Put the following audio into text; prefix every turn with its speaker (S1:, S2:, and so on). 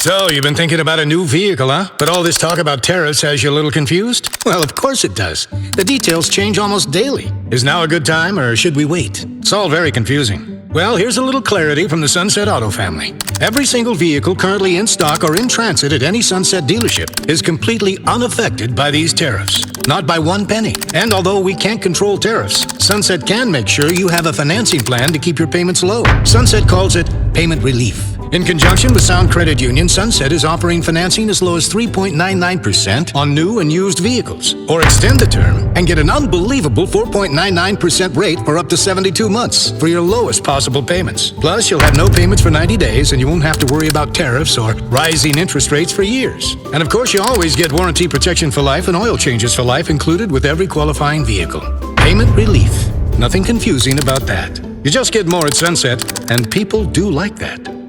S1: So, you've been thinking about a new vehicle, huh? But all this talk about tariffs has you a little confused? Well, of course it does. The details change almost daily. Is now a good time, or should we wait? It's all very confusing. Well, here's a little clarity from the Sunset Auto family. Every single vehicle currently in stock or in transit at any Sunset dealership is completely unaffected by these tariffs. Not by one penny. And although we can't control tariffs, Sunset can make sure you have a financing plan to keep your payments low. Sunset calls it payment relief. In conjunction with Sound Credit Union, Sunset is offering financing as low as 3.99% on new and used vehicles. Or extend the term and get an unbelievable 4.99% rate for up to 72 months for your lowest possible payments. Plus, you'll have no payments for 90 days and you won't have to worry about tariffs or rising interest rates for years. And of course, you always get warranty protection for life and oil changes for life included with every qualifying vehicle. Payment relief. Nothing confusing about that. You just get more at Sunset, and people do like that.